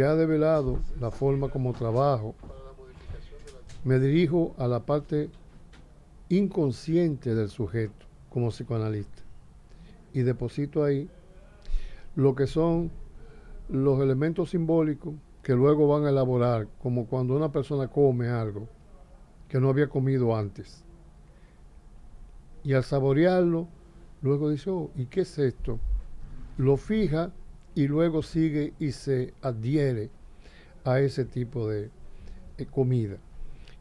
ha develado la forma como trabajo, me dirijo a la parte inconsciente del sujeto como psicoanalista y deposito ahí lo que son los elementos simbólicos que luego van a elaborar, como cuando una persona come algo que no había comido antes. Y al saborearlo, luego dice, oh, ¿y qué es esto? Lo fija y luego sigue y se adhiere a ese tipo de comida.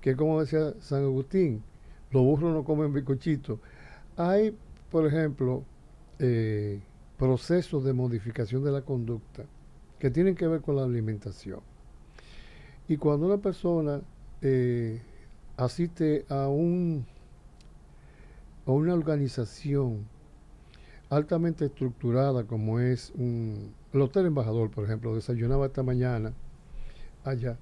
Que como decía San Agustín, los burros no comen bizcochitos. Hay, por ejemplo, procesos de modificación de la conducta que tienen que ver con la alimentación. Y cuando una persona asiste a una organización altamente estructurada como es el Hotel Embajador, por ejemplo, desayunaba esta mañana allá,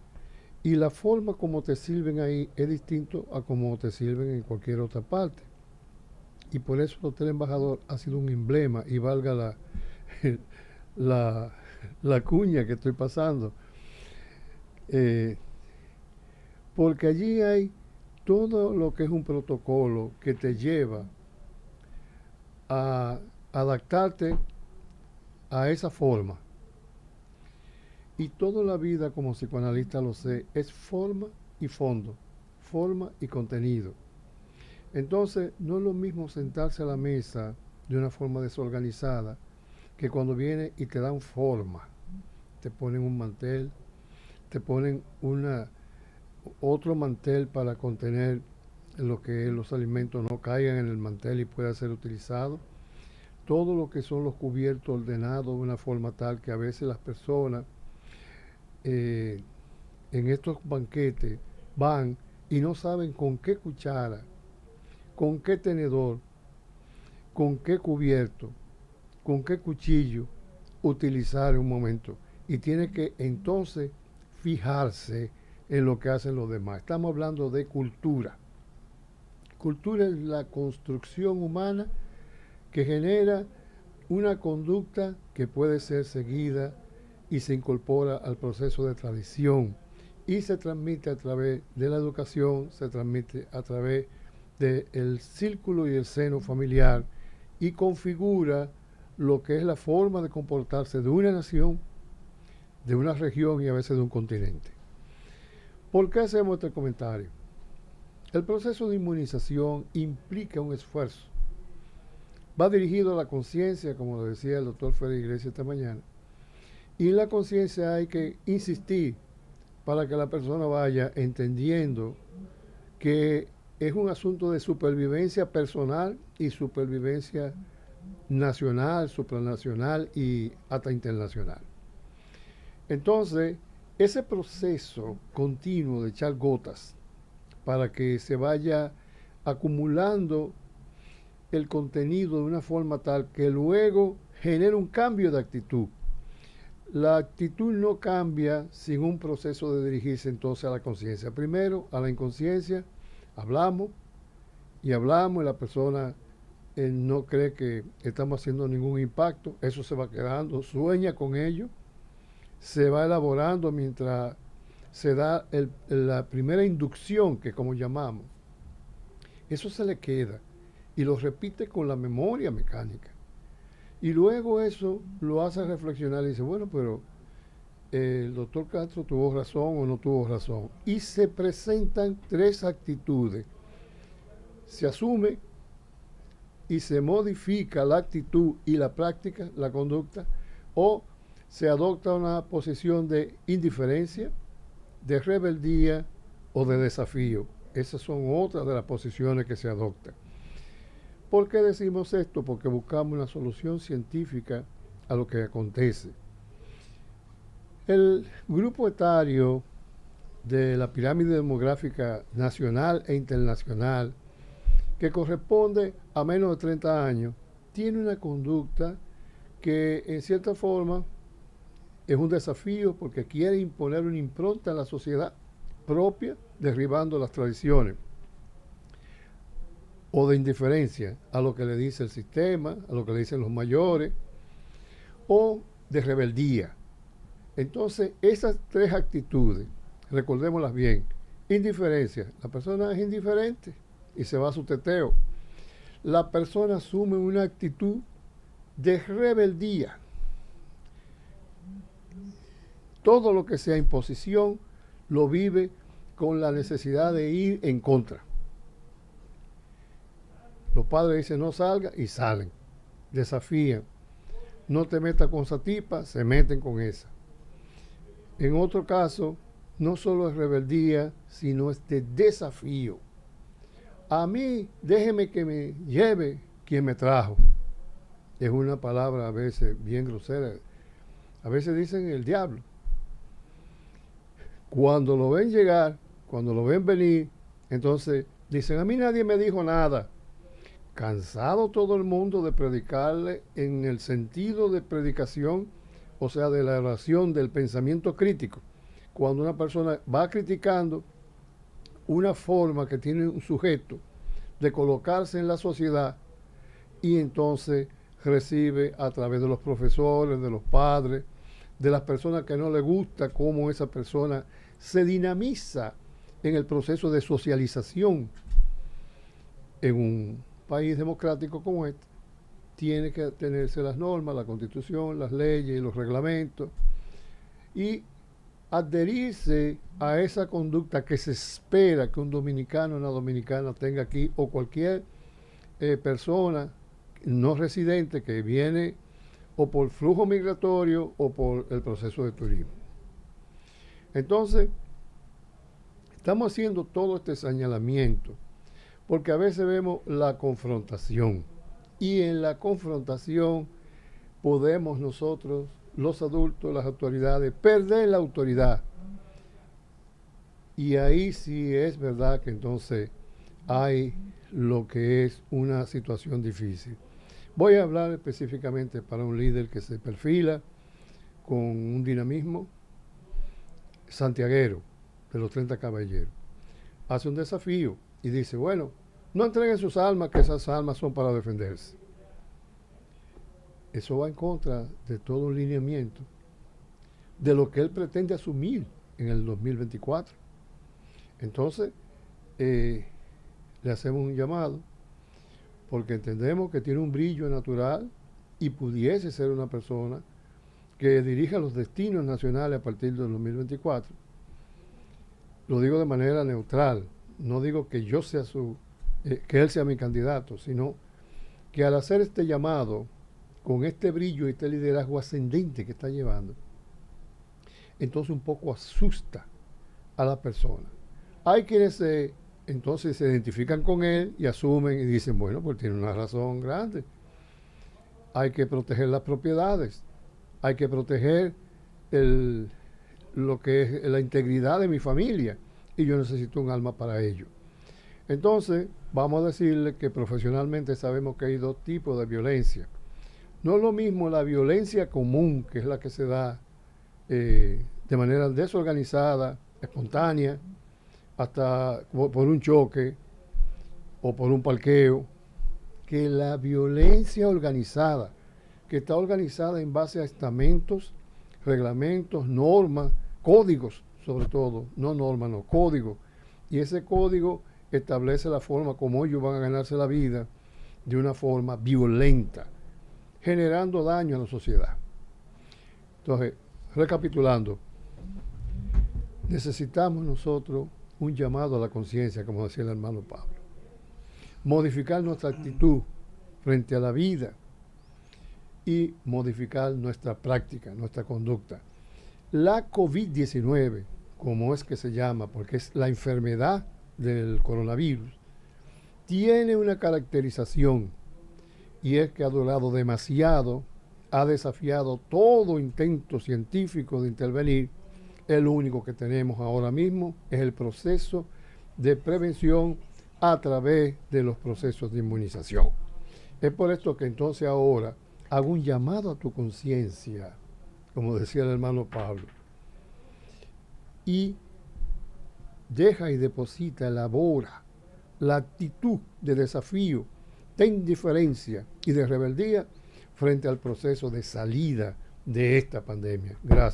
y la forma como te sirven ahí es distinto a como te sirven en cualquier otra parte. Y por eso el Hotel Embajador ha sido un emblema, y valga la, la cuña que estoy pasando, porque allí hay todo lo que es un protocolo que te lleva a adaptarte a esa forma. Y toda la vida como psicoanalista lo sé, es forma y fondo, forma y contenido. Entonces, no es lo mismo sentarse a la mesa de una forma desorganizada que cuando viene y te dan forma. Te ponen un mantel, te ponen otro mantel para contener lo que los alimentos no caigan en el mantel y pueda ser utilizado. Todo lo que son los cubiertos ordenados de una forma tal que a veces las personas en estos banquetes van y no saben con qué cuchara, con qué tenedor, con qué cubierto, con qué cuchillo utilizar en un momento. Y tiene que entonces fijarse en lo que hacen los demás. Estamos hablando de cultura. Cultura es la construcción humana que genera una conducta que puede ser seguida y se incorpora al proceso de tradición y se transmite a través de la educación, se transmite a través del círculo y el seno familiar y configura lo que es la forma de comportarse de una nación, de una región y a veces de un continente. ¿Por qué hacemos este comentario? El proceso de inmunización implica un esfuerzo. Va dirigido a la conciencia, como lo decía el doctor Félix Iglesias esta mañana, y en la conciencia hay que insistir para que la persona vaya entendiendo que es un asunto de supervivencia personal y supervivencia nacional, supranacional y hasta internacional. Entonces, ese proceso continuo de echar gotas para que se vaya acumulando el contenido de una forma tal que luego genere un cambio de actitud. La actitud no cambia sin un proceso de dirigirse entonces a la conciencia. Primero, a la inconsciencia, hablamos y la persona no cree que estamos haciendo ningún impacto, eso se va quedando, sueña con ello, se va elaborando mientras se da la primera inducción, que como llamamos, eso se le queda y lo repite con la memoria mecánica. Y luego eso lo hace reflexionar y dice, bueno, pero el doctor Castro tuvo razón o no tuvo razón. Y se presentan tres actitudes. Se asume y se modifica la actitud y la práctica, la conducta, o se adopta una posición de indiferencia, de rebeldía o de desafío. Esas son otras de las posiciones que se adoptan. ¿Por qué decimos esto? Porque buscamos una solución científica a lo que acontece. El grupo etario de la pirámide demográfica nacional e internacional, que corresponde a menos de 30 años, tiene una conducta que en cierta forma es un desafío porque quiere imponer una impronta en la sociedad propia, derribando las tradiciones, o de indiferencia a lo que le dice el sistema, a lo que le dicen los mayores, o de rebeldía. Entonces, esas tres actitudes, recordémoslas bien. Indiferencia, la persona es indiferente y se va a su teteo. La persona asume una actitud de rebeldía. Todo lo que sea imposición lo vive con la necesidad de ir en contra. Los padres dicen no salga y salen, desafían. No te metas con esa tipa, se meten con esa. En otro caso, no solo es rebeldía, sino es de desafío. A mí, déjeme que me lleve quien me trajo. Es una palabra a veces bien grosera. A veces dicen el diablo. Cuando lo ven llegar, cuando lo ven venir, entonces dicen, a mí nadie me dijo nada. Cansado todo el mundo de predicarle en el sentido de predicación, o sea, de la oración del pensamiento crítico. Cuando una persona va criticando una forma que tiene un sujeto de colocarse en la sociedad y entonces recibe a través de los profesores, de los padres, de las personas que no le gusta cómo esa persona se dinamiza en el proceso de socialización en un país democrático como este. Tiene que tenerse las normas, la constitución, las leyes y los reglamentos y adherirse a esa conducta que se espera que un dominicano o una dominicana tenga aquí o cualquier persona no residente que viene o por flujo migratorio o por el proceso de turismo. Entonces, estamos haciendo todo este señalamiento porque a veces vemos la confrontación y en la confrontación podemos nosotros, los adultos, las autoridades, perder la autoridad. Y ahí sí es verdad que entonces hay lo que es una situación difícil. Voy a hablar específicamente para un líder que se perfila con un dinamismo santiaguero de los 30 caballeros. Hace un desafío y dice, bueno, no entreguen sus almas, que esas almas son para defenderse. Eso va en contra de todo un lineamiento de lo que él pretende asumir en el 2024. Entonces, le hacemos un llamado porque entendemos que tiene un brillo natural y pudiese ser una persona que dirija los destinos nacionales a partir del 2024. Lo digo de manera neutral, no digo que yo sea que él sea mi candidato, sino que al hacer este llamado, con este brillo y este liderazgo ascendente que está llevando, entonces un poco asusta a la persona. Hay quienes entonces se identifican con él y asumen y dicen, bueno, pues tiene una razón grande. Hay que proteger las propiedades, hay que proteger lo que es la integridad de mi familia y yo necesito un alma para ello. Entonces, vamos a decirle que profesionalmente sabemos que hay dos tipos de violencia. No es lo mismo la violencia común, que es la que se da de manera desorganizada, espontánea, hasta por un choque o por un parqueo, que la violencia organizada, que está organizada en base a estamentos, reglamentos, normas, códigos, sobre todo, no normas, no, código. Y ese código establece la forma como ellos van a ganarse la vida de una forma violenta, generando daño a la sociedad. Entonces, recapitulando, necesitamos nosotros un llamado a la conciencia, como decía el hermano Pablo. Modificar nuestra actitud frente a la vida y modificar nuestra práctica, nuestra conducta. La COVID-19, como es que se llama, porque es la enfermedad del coronavirus, tiene una caracterización y es que ha durado demasiado, ha desafiado todo intento científico de intervenir. El único que tenemos ahora mismo es el proceso de prevención a través de los procesos de inmunización. Es por esto que entonces ahora hago un llamado a tu conciencia, como decía el hermano Pablo, y deja y deposita, elabora la actitud de desafío, de indiferencia y de rebeldía frente al proceso de salida de esta pandemia. Gracias.